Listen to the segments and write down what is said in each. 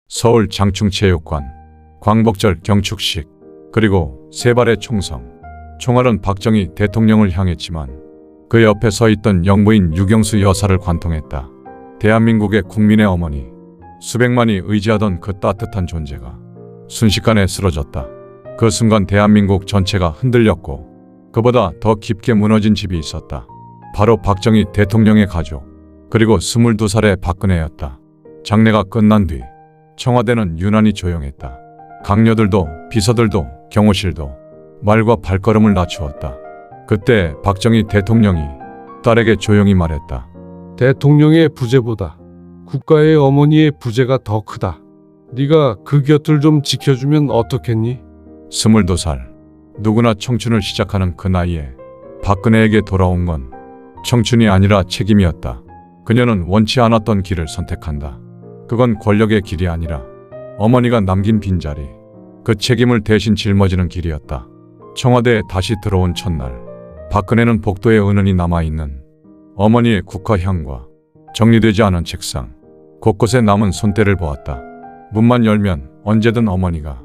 서울 장충체육관, 광복절 경축식, 그리고 세 발의 총성. 총알은 박정희 대통령을 향했지만 그 옆에 서 있던 영부인 유경수 여사를 관통했다. 대한민국의 국민의 어머니, 수백만이 의지하던 그 따뜻한 존재가 순식간에 쓰러졌다. 그 순간 대한민국 전체가 흔들렸고 그보다 더 깊게 무너진 집이 있었다. 바로 박정희 대통령의 가족, 그리고 22살의 박근혜였다. 장례가 끝난 뒤 청와대는 유난히 조용했다. 강요들도 비서들도 경호실도 말과 발걸음을 낮추었다. 그때 박정희 대통령이 딸에게 조용히 말했다. 대통령의 부재보다 국가의 어머니의 부재가 더 크다. 네가 그 곁을 좀 지켜주면 어떻겠니? 22살, 누구나 청춘을 시작하는 그 나이에 박근혜에게 돌아온 건 청춘이 아니라 책임이었다. 그녀는 원치 않았던 길을 선택한다. 그건 권력의 길이 아니라 어머니가 남긴 빈자리, 그 책임을 대신 짊어지는 길이었다. 청와대에 다시 들어온 첫날, 박근혜는 복도에 은은히 남아있는 어머니의 국화향과 정리되지 않은 책상, 곳곳에 남은 손때를 보았다. 문만 열면 언제든 어머니가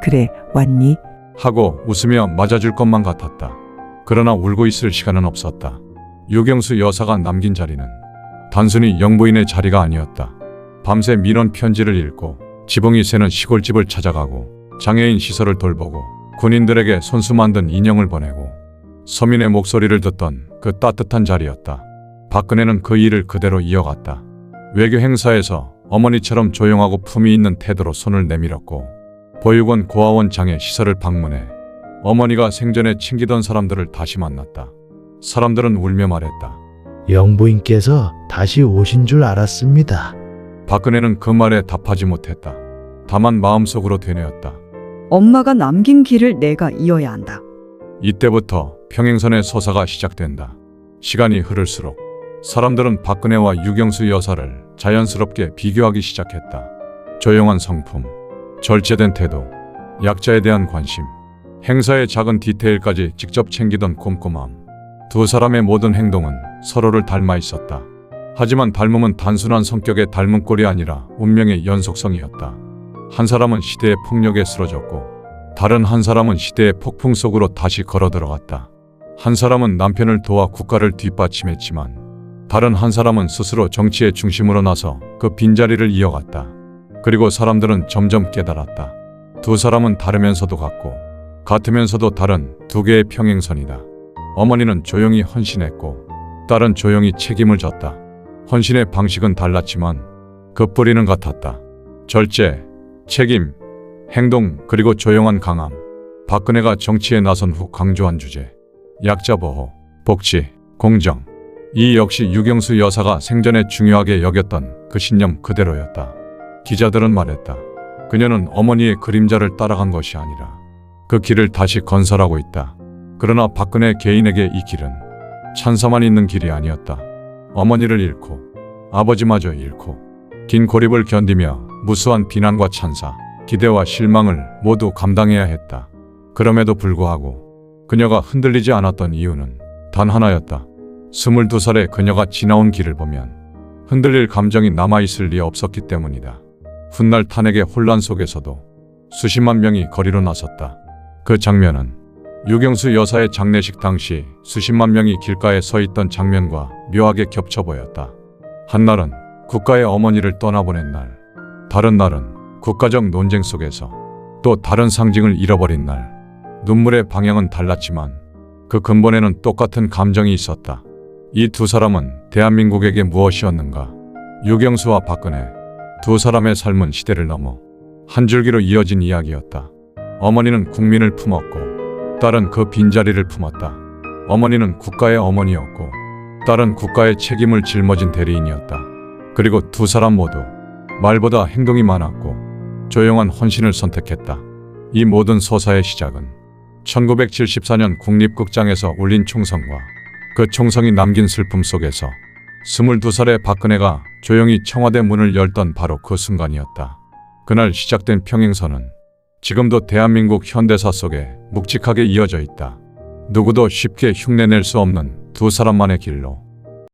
그래, 왔니? 하고 웃으며 맞아줄 것만 같았다. 그러나 울고 있을 시간은 없었다. 유경수 여사가 남긴 자리는 단순히 영부인의 자리가 아니었다. 밤새 민원 편지를 읽고 지붕이 새는 시골집을 찾아가고 장애인 시설을 돌보고 군인들에게 손수 만든 인형을 보내고 서민의 목소리를 듣던 그 따뜻한 자리였다. 박근혜는 그 일을 그대로 이어갔다. 외교 행사에서 어머니처럼 조용하고 품위 있는 태도로 손을 내밀었고 보육원 고아원 장애 시설을 방문해 어머니가 생전에 챙기던 사람들을 다시 만났다. 사람들은 울며 말했다. 영부인께서 다시 오신 줄 알았습니다. 박근혜는 그 말에 답하지 못했다. 다만 마음속으로 되뇌었다. 엄마가 남긴 길을 내가 이어야 한다. 이때부터 평행선의 서사가 시작된다. 시간이 흐를수록 사람들은 박근혜와 유경수 여사를 자연스럽게 비교하기 시작했다. 조용한 성품, 절제된 태도, 약자에 대한 관심, 행사의 작은 디테일까지 직접 챙기던 꼼꼼함. 두 사람의 모든 행동은 서로를 닮아 있었다. 하지만 닮음은 단순한 성격의 닮은 꼴이 아니라 운명의 연속성이었다. 한 사람은 시대의 폭력에 쓰러졌고 다른 한 사람은 시대의 폭풍 속으로 다시 걸어 들어갔다. 한 사람은 남편을 도와 국가를 뒷받침했지만 다른 한 사람은 스스로 정치의 중심으로 나서 그 빈자리를 이어갔다. 그리고 사람들은 점점 깨달았다. 두 사람은 다르면서도 같고 같으면서도 다른 두 개의 평행선이다. 어머니는 조용히 헌신했고 딸은 조용히 책임을 졌다. 헌신의 방식은 달랐지만 그 뿌리는 같았다. 절제, 책임, 행동, 그리고 조용한 강함. 박근혜가 정치에 나선 후 강조한 주제, 약자 보호, 복지, 공정. 이 역시 유경수 여사가 생전에 중요하게 여겼던 그 신념 그대로였다. 기자들은 말했다. 그녀는 어머니의 그림자를 따라간 것이 아니라 그 길을 다시 건설하고 있다. 그러나 박근혜 개인에게 이 길은 찬사만 있는 길이 아니었다. 어머니를 잃고 아버지마저 잃고 긴 고립을 견디며 무수한 비난과 찬사, 기대와 실망을 모두 감당해야 했다. 그럼에도 불구하고 그녀가 흔들리지 않았던 이유는 단 하나였다. 22살의 그녀가 지나온 길을 보면 흔들릴 감정이 남아있을 리 없었기 때문이다. 훗날 탄핵의 혼란 속에서도 수십만 명이 거리로 나섰다. 그 장면은 유경수 여사의 장례식 당시 수십만 명이 길가에 서 있던 장면과 묘하게 겹쳐 보였다. 한날은 국가의 어머니를 떠나보낸 날, 다른 날은 국가적 논쟁 속에서 또 다른 상징을 잃어버린 날. 눈물의 방향은 달랐지만 그 근본에는 똑같은 감정이 있었다. 이 두 사람은 대한민국에게 무엇이었는가? 유경수와 박근혜, 두 사람의 삶은 시대를 넘어 한 줄기로 이어진 이야기였다. 어머니는 국민을 품었고 딸은 그 빈자리를 품었다. 어머니는 국가의 어머니였고 딸은 국가의 책임을 짊어진 대리인이었다. 그리고 두 사람 모두 말보다 행동이 많았고 조용한 헌신을 선택했다. 이 모든 서사의 시작은 1974년 국립극장에서 울린 총성과 그 총성이 남긴 슬픔 속에서 22살의 박근혜가 조용히 청와대 문을 열던 바로 그 순간이었다. 그날 시작된 평행선은 지금도 대한민국 현대사 속에 묵직하게 이어져 있다. 누구도 쉽게 흉내낼 수 없는 두 사람만의 길로.